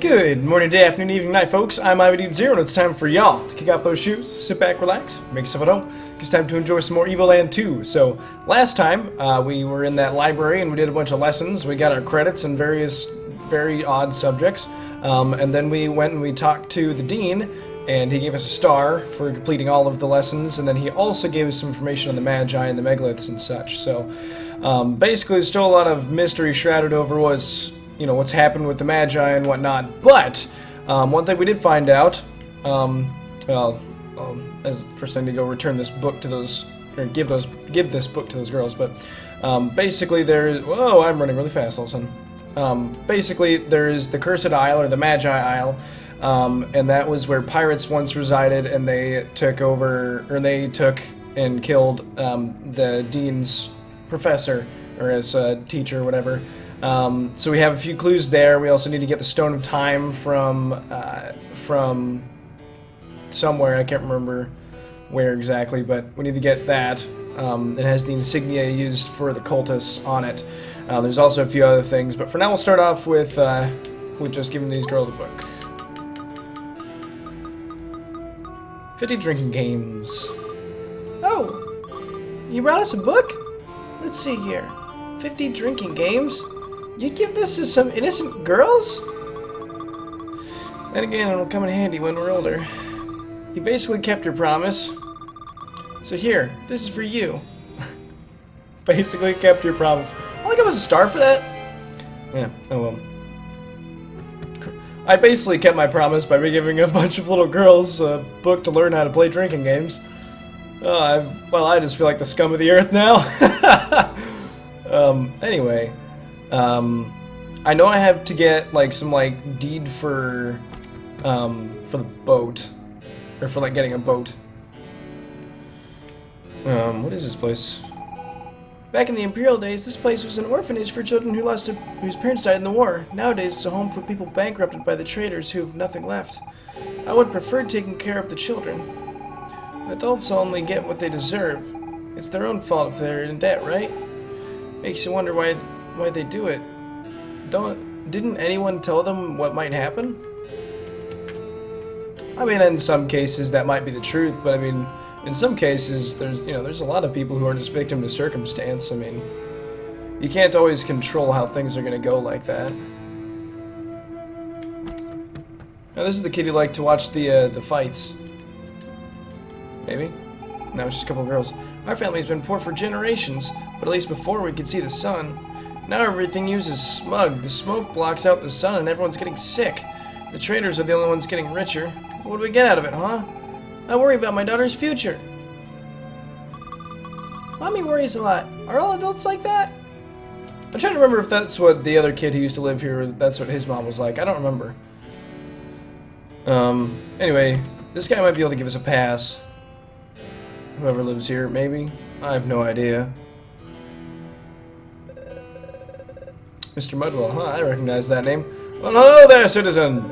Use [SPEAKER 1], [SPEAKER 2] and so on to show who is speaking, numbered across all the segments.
[SPEAKER 1] Good morning, day, afternoon, evening, night, folks. I'm IvyDude0, and it's time for y'all to kick off those shoes, sit back, relax, make yourself at home. It's time to enjoy some more Evoland 2. So, last time, we were in that library and we did a bunch of lessons. We got our credits in various very odd subjects. And then we went and we talked to the dean, and he gave us a star for completing all of the lessons, and then he also gave us some information on the Magi and the megaliths and such. So, basically, there's still a lot of mystery shrouded over what's happened with the Magi and whatnot. But one thing we did find out, as first thing to go return this book to those, or give this book to those girls. But basically, whoa, I'm running really fast all of a sudden. Basically, there is the Cursed Isle, or the Magi Isle, and that was where pirates once resided, and they took over, or they took and killed the dean's professor, or his teacher, or whatever. So we have a few clues there. We also need to get the Stone of Time from somewhere. I can't remember where exactly, but we need to get that. It has the insignia used for the cultists on it. There's also a few other things, but for now we'll start off with just giving these girls a book. 50 drinking games.
[SPEAKER 2] Oh, you brought us a book? Let's see here. 50 drinking games? You'd give this to some innocent girls?
[SPEAKER 1] Then again, it'll come in handy when we're older. You basically kept your promise. So here, this is for you. Basically kept your promise. I'll give us a star for that. Yeah, oh well. I basically kept my promise by giving a bunch of little girls a book to learn how to play drinking games. I just feel like the scum of the earth now. Anyway. I know I have to get, some, deed for the boat. Or for, getting a boat. What is this place?
[SPEAKER 2] Back in the Imperial days, this place was an orphanage for children whose parents died in the war. Nowadays, it's a home for people bankrupted by the traders who have nothing left. I would prefer taking care of the children. Adults only get what they deserve. It's their own fault if they're in debt, right? Makes you wonder why they do it. Didn't anyone tell them what might happen? I mean, in some cases that might be the truth, but I mean, in some cases there's a lot of people who are just victim to circumstance. I mean, you can't always control how things are going to go like that. Now, this is the kid who liked to watch the fights. Maybe? No, it's just a couple of girls. Our family's been poor for generations, but at least before we could see the sun. Now everything uses smog. The smoke blocks out the sun and everyone's getting sick. The traders are the only ones getting richer. What do we get out of it, huh? I worry about my daughter's future. Mommy worries a lot. Are all adults like that?
[SPEAKER 1] I'm trying to remember if that's what the other kid who used to live here, that's what his mom was like. I don't remember. Anyway, this guy might be able to give us a pass. Whoever lives here, maybe? I have no idea. Mr. Mudwell, huh? I recognize that name. Well, hello there, citizen!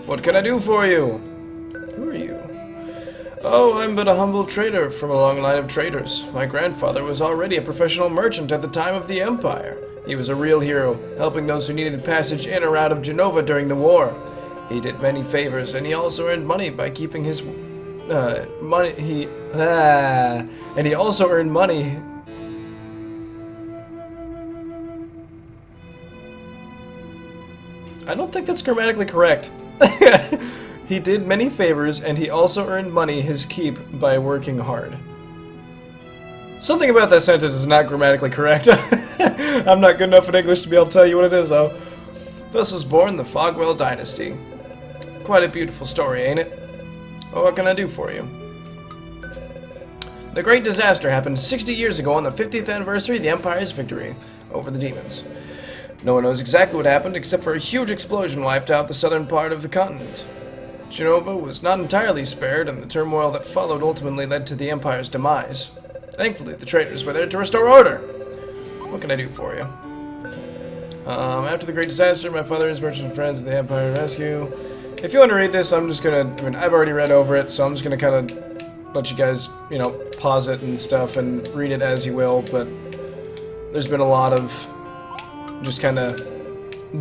[SPEAKER 1] What can I do for you? Who are you? Oh, I'm but a humble trader from a long line of traders. My grandfather was already a professional merchant at the time of the Empire. He was a real hero, helping those who needed passage in or out of Genova during the war. He did many favors, and he also earned money by keeping his and he also earned money. I don't think that's grammatically correct. He did many favors, and he also earned money his keep by working hard. Something about that sentence is not grammatically correct. I'm not good enough in English to be able to tell you what it is, though. Thus was born the Fogwell Dynasty. Quite a beautiful story, ain't it? Well, what can I do for you? The Great Disaster happened 60 years ago on the 50th anniversary of the Empire's victory over the demons. No one knows exactly what happened, except for a huge explosion wiped out the southern part of the continent. Genova was not entirely spared, and the turmoil that followed ultimately led to the Empire's demise. Thankfully, the traders were there to restore order. What can I do for you? After the Great Disaster, my father and his merchant friends of the Empire rescue. If you want to read this, I'm just gonna, I've already read over it, so I'm just gonna kind of let you guys, pause it and stuff and read it as you will, but there's been a lot of just kind of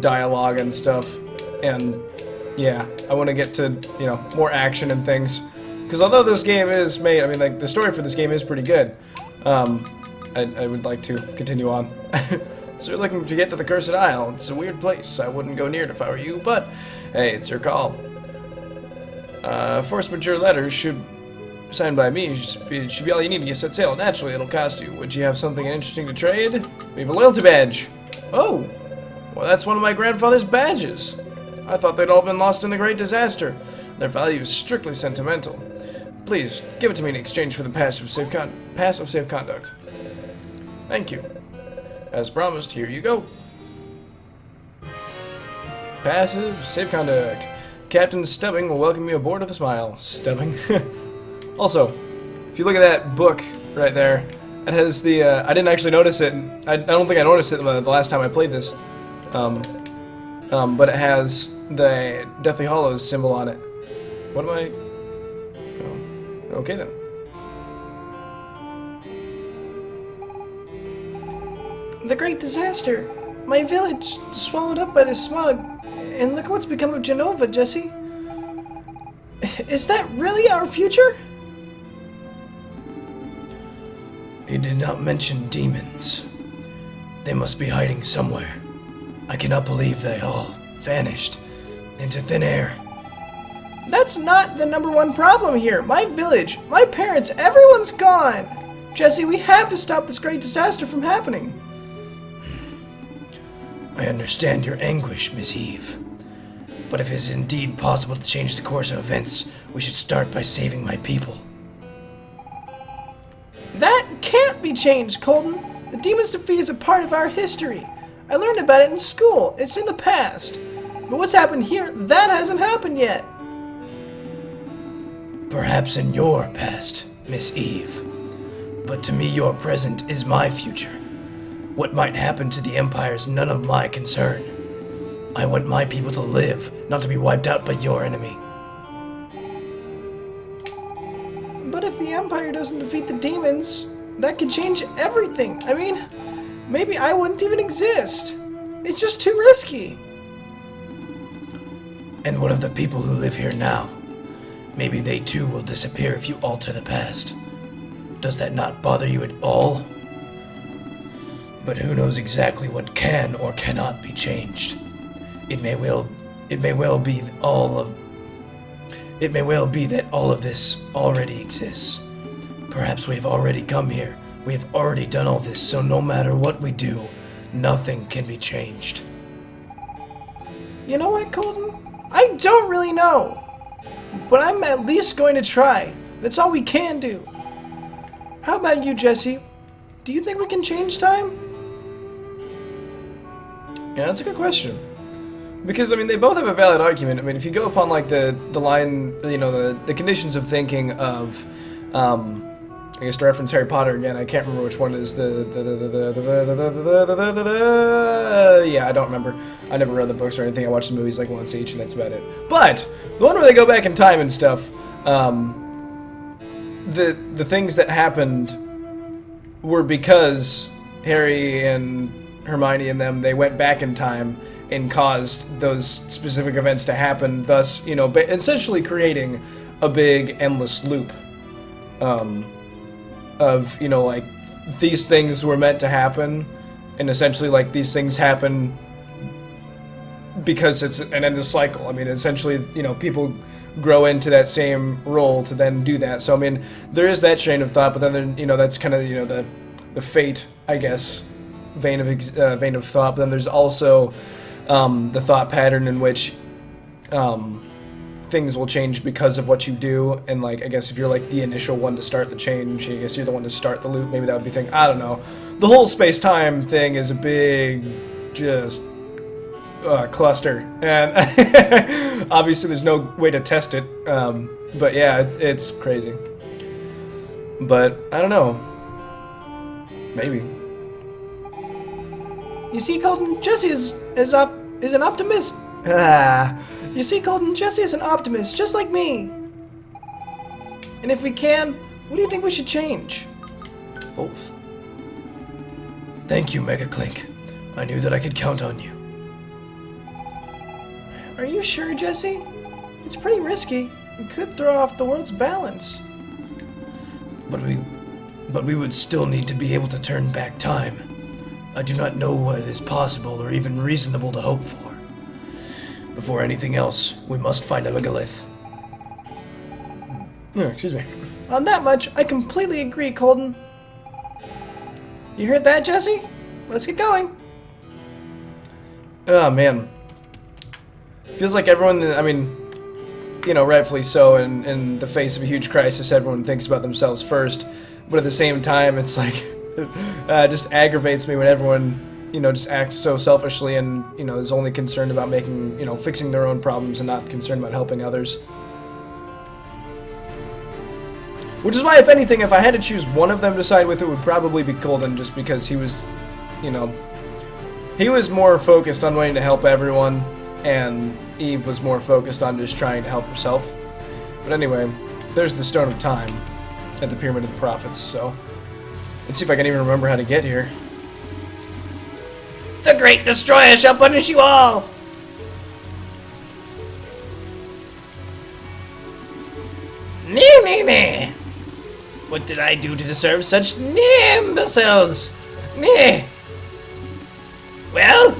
[SPEAKER 1] dialogue and stuff, and yeah, I want to get to, you know, more action and things. Because although this game is made, I mean, like, the story for this game is pretty good. I would like to continue on. So you're looking to get to the Cursed Isle. It's a weird place. I wouldn't go near it if I were you, but hey, it's your call. Force majeure letters signed by me should be all you need to get set sail. Naturally, it'll cost you. Would you have something interesting to trade? We have a loyalty badge. Oh, well, that's one of my grandfather's badges. I thought they'd all been lost in the Great Disaster. Their value is strictly sentimental. Please, give it to me in exchange for the pass of safe conduct. Thank you. As promised, here you go. Passive safe conduct. Captain Stubbing will welcome you aboard with a smile. Stubbing. Also, if you look at that book right there, it has the, I didn't actually notice it. I don't think I noticed it the last time I played this. But it has the Deathly Hallows symbol on it. What am I? Oh, okay then.
[SPEAKER 2] The Great Disaster. My village swallowed up by the smog. And look what's become of Genova, Jesse. Is that really our future?
[SPEAKER 3] You did not mention demons. They must be hiding somewhere. I cannot believe they all vanished into thin air.
[SPEAKER 2] That's not the #1 problem here. My village, my parents, everyone's gone. Jesse, we have to stop this great disaster from happening.
[SPEAKER 3] I understand your anguish, Miss Eve. But if it is indeed possible to change the course of events, we should start by saving my people.
[SPEAKER 2] That can't be changed, Colton. The demon's defeat is a part of our history. I learned about it in school. It's in the past. But what's happened here, that hasn't happened yet.
[SPEAKER 3] Perhaps in your past, Miss Eve. But to me, your present is my future. What might happen to the Empire is none of my concern. I want my people to live, not to be wiped out by your enemy.
[SPEAKER 2] But if the Empire doesn't defeat the demons, that could change everything. I mean, maybe I wouldn't even exist. It's just too risky.
[SPEAKER 3] And what of the people who live here now? Maybe they too will disappear if you alter the past. Does that not bother you at all? But who knows exactly what can or cannot be changed? It may well be that all of this already exists. Perhaps we have already come here. We have already done all this, so no matter what we do, nothing can be changed.
[SPEAKER 2] You know what, Colton? I don't really know. But I'm at least going to try. That's all we can do. How about you, Jesse? Do you think we can change time?
[SPEAKER 1] Yeah, that's a good question. Because, I mean, they both have a valid argument. I mean, if you go upon, like, the line, you know, the conditions of thinking of, I guess to reference Harry Potter again, I can't remember which one is yeah, I don't remember. I never read the books or anything. I watched the movies like once each, and that's about it. But the one where they go back in time and stuff, the things that happened were because Harry and Hermione and them, they went back in time and caused those specific events to happen, thus, you know, essentially creating a big endless loop. Of, you know, like, these things were meant to happen, and essentially, like, these things happen because it's an endless cycle. I mean, essentially, you know, people grow into that same role to then do that. So, I mean, there is that train of thought, but then, you know, that's kind of, you know, the fate, I guess, vein of thought. But then there's also the thought pattern in which things will change because of what you do, and, like, I guess if you're, like, the initial one to start the change, I guess you're the one to start the loop. Maybe that would be thing. I don't know. The whole space-time thing is a big, just cluster, and obviously there's no way to test it. But yeah, it's crazy. But I don't know. Maybe.
[SPEAKER 2] You see, Colton, Jesse is an optimist. You see, Colton, Jesse is an optimist, just like me. And if we can, what do you think we should change?
[SPEAKER 1] Both.
[SPEAKER 3] Thank you, Mega Clink. I knew that I could count on you.
[SPEAKER 2] Are you sure, Jesse? It's pretty risky. It could throw off the world's balance.
[SPEAKER 3] But we would still need to be able to turn back time. I do not know what is possible or even reasonable to hope for. Before anything else, we must find a megalith.
[SPEAKER 1] Excuse me.
[SPEAKER 2] On that much, I completely agree, Colton. You heard that, Jesse? Let's get going.
[SPEAKER 1] Oh, man. Feels like everyone, I mean, you know, rightfully so, in the face of a huge crisis, everyone thinks about themselves first. But at the same time, it's like, just aggravates me when everyone, you know, just acts so selfishly and, you know, is only concerned about making, you know, fixing their own problems and not concerned about helping others. Which is why, if anything, if I had to choose one of them to side with, it would probably be Colton, just because he was, you know, he was more focused on wanting to help everyone, and Eve was more focused on just trying to help herself. But anyway, there's the Stone of Time at the Pyramid of the Prophets, so let's see if I can even remember how to get here.
[SPEAKER 3] The Great Destroyer shall punish you all! Nee. What did I do to deserve such imbeciles? Nee. Well,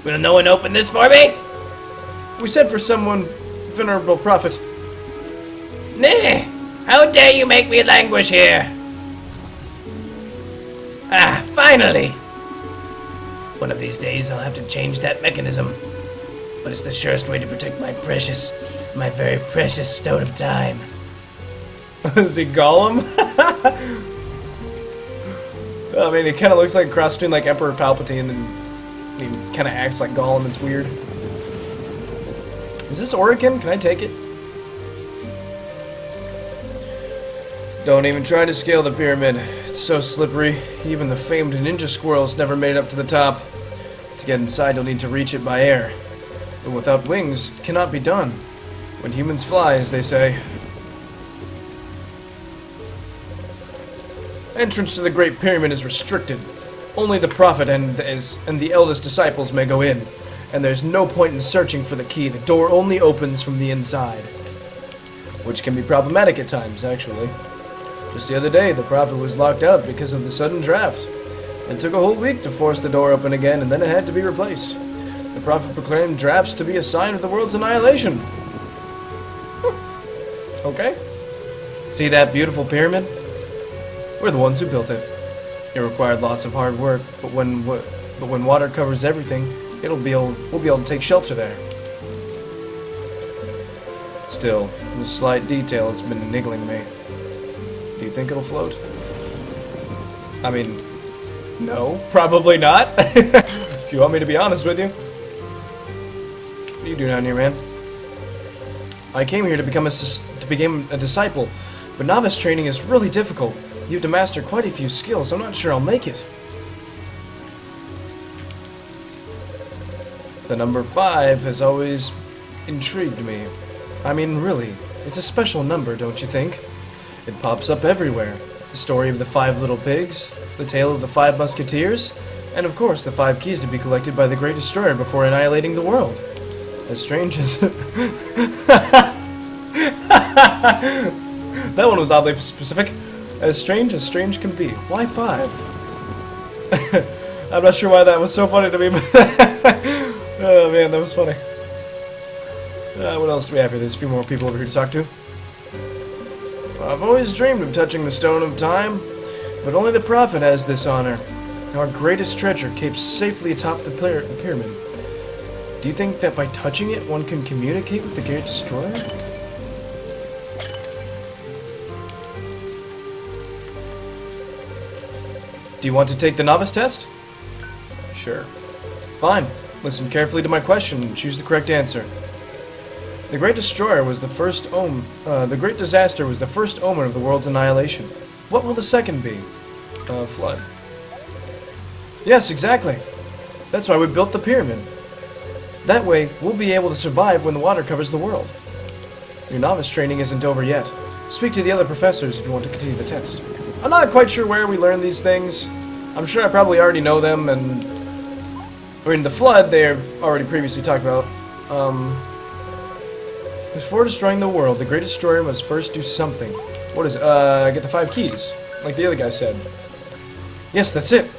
[SPEAKER 3] will no one open this for me?
[SPEAKER 1] We sent for someone, Venerable Prophet.
[SPEAKER 3] Nay, how dare you make me languish here? Ah, finally! One of these days I'll have to change that mechanism. But it's the surest way to protect my very precious Stone of Time.
[SPEAKER 1] Is he Gollum? I mean, he kind of looks like a cross between like Emperor Palpatine, and he kind of acts like Gollum. It's weird. Is this Orokin? Can I take it? Don't even try to scale the pyramid. It's so slippery. Even the famed ninja squirrels never made it up to the top. To get inside, you'll need to reach it by air. But without wings, it cannot be done. When humans fly, as they say. Entrance to the Great Pyramid is restricted. Only the Prophet and the eldest disciples may go in. And there's no point in searching for the key. The door only opens from the inside. Which can be problematic at times, actually. Just the other day, the Prophet was locked out because of the sudden draft. It took a whole week to force the door open again, and then it had to be replaced. The Prophet proclaimed drafts to be a sign of the world's annihilation. Okay. See that beautiful pyramid? We're the ones who built it. It required lots of hard work, but when water covers everything, we'll be able to take shelter there. Still, this slight detail has been niggling me. Do you think it'll float? I mean, no, probably not. If you want me to be honest with you. What are you doing down here, man? I came here to become a disciple, but novice training is really difficult. You have to master quite a few skills. I'm not sure I'll make it. The number 5 has always intrigued me. I mean, really, it's a special number, don't you think? It pops up everywhere. The story of the 5 little pigs, the tale of the 5 musketeers, and of course the 5 keys to be collected by the Great Destroyer before annihilating the world. As strange as... That one was oddly specific. As strange can be. Why 5? I'm not sure why that was so funny to me, but... Oh man, that was funny. What else do we have here? There's a few more people over here to talk to. I've always dreamed of touching the Stone of Time, but only the Prophet has this honor. Our greatest treasure keeps safely atop the pyramid. Do you think that by touching it, one can communicate with the Great Destroyer? Do you want to take the novice test? Sure. Fine. Listen carefully to my question and choose the correct answer. The Great Destroyer was the first the Great Disaster was the first omen of the world's annihilation. What will the second be? Flood. Yes, exactly. That's why we built the pyramid. That way, we'll be able to survive when the water covers the world. Your novice training isn't over yet. Speak to the other professors if you want to continue the test. I'm not quite sure where we learn these things. I'm sure I probably already know them, and... I mean, the flood, they've already previously talked about. Before destroying the world, the Great Destroyer must first do something. What is it? Get the 5 keys, like the other guy said. Yes, that's it.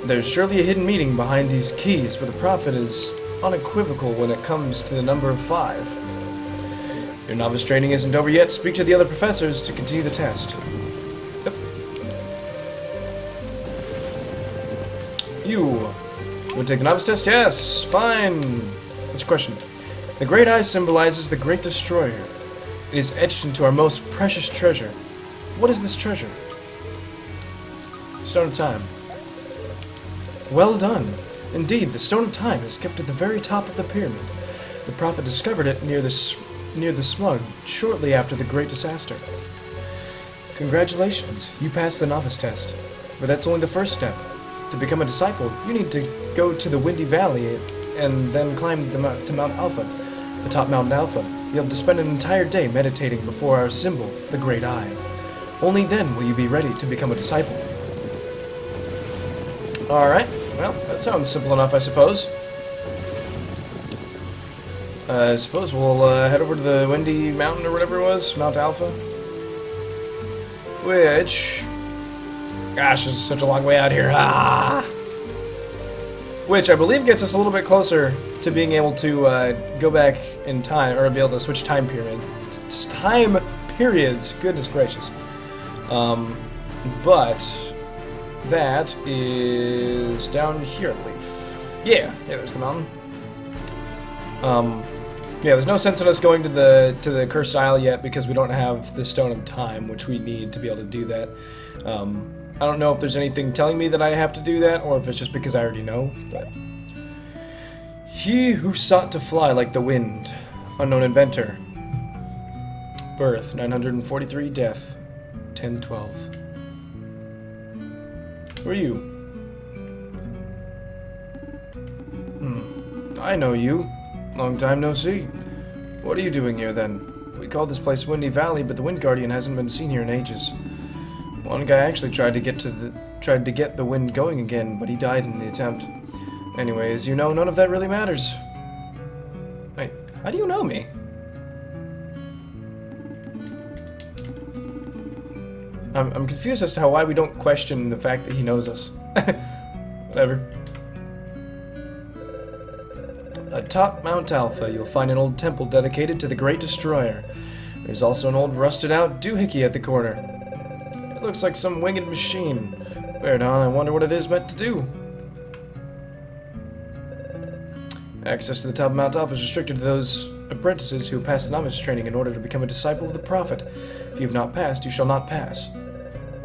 [SPEAKER 1] There's surely a hidden meaning behind these keys, but the Prophet is unequivocal when it comes to the number of 5. Your novice training isn't over yet. Speak to the other professors to continue the test. Yep. You want to take the novice test? Yes. Fine. What's your question? The Great Eye symbolizes the Great Destroyer. It is etched into our most precious treasure. What is this treasure? Stone of Time. Well done. Indeed, the Stone of Time is kept at the very top of the pyramid. The Prophet discovered it near the smug shortly after the Great Disaster. Congratulations, you passed the novice test. But that's only the first step. To become a disciple, you need to go to the Windy Valley and then climb to Mount Alpha, the top Mount Alpha. You'll have to spend an entire day meditating before our symbol, the Great Eye. Only then will you be ready to become a disciple. Alright, well, that sounds simple enough, I suppose. I suppose we'll head over to the Windy Mountain or whatever it was, Mount Alpha. Which... Gosh, this is such a long way out here. Ah! Which I believe gets us a little bit closer to being able to go back in time, or be able to switch time periods. Goodness gracious. But that is down here, I believe. Yeah, there's the mountain. Yeah, there's no sense in us going to the Cursed Isle yet because we don't have the Stone of Time, which we need to be able to do that. I don't know if there's anything telling me that I have to do that, or if it's just because I already know, but... He who sought to fly like the wind, unknown inventor. Birth, 943, death, 1012. Who are you? I know you. Long time no see. What are you doing here, then? We call this place Windy Valley, but the Wind Guardian hasn't been seen here in ages. One guy actually tried to get the wind going again, but he died in the attempt. Anyway, as you know, none of that really matters. Wait, how do you know me? I'm confused as to why we don't question the fact that he knows us. Whatever. Atop Mount Alpha, you'll find an old temple dedicated to the Great Destroyer. There's also an old rusted-out doohickey at the corner. It looks like some winged machine. Weird, huh? I wonder what it is meant to do. Access to the top of Mount Alpha is restricted to those apprentices who pass the novice training in order to become a disciple of the Prophet. If you have not passed, you shall not pass.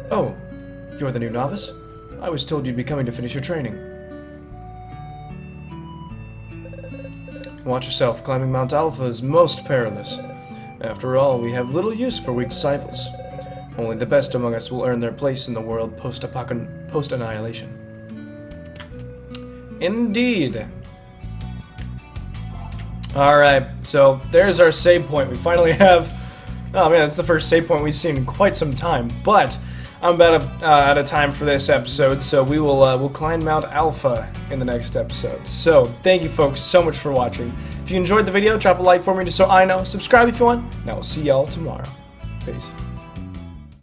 [SPEAKER 1] Oh, you're the new novice? I was told you'd be coming to finish your training. Watch yourself. Climbing Mount Alpha is most perilous. After all, we have little use for weak disciples. Only the best among us will earn their place in the world post-annihilation. Indeed. Alright, so there's our save point. We finally have... Oh man, that's the first save point we've seen in quite some time. But I'm about out of time for this episode, so we'll climb Mount Alpha in the next episode. So, thank you folks so much for watching. If you enjoyed the video, drop a like for me just so I know. Subscribe if you want, and I will see y'all tomorrow. Peace.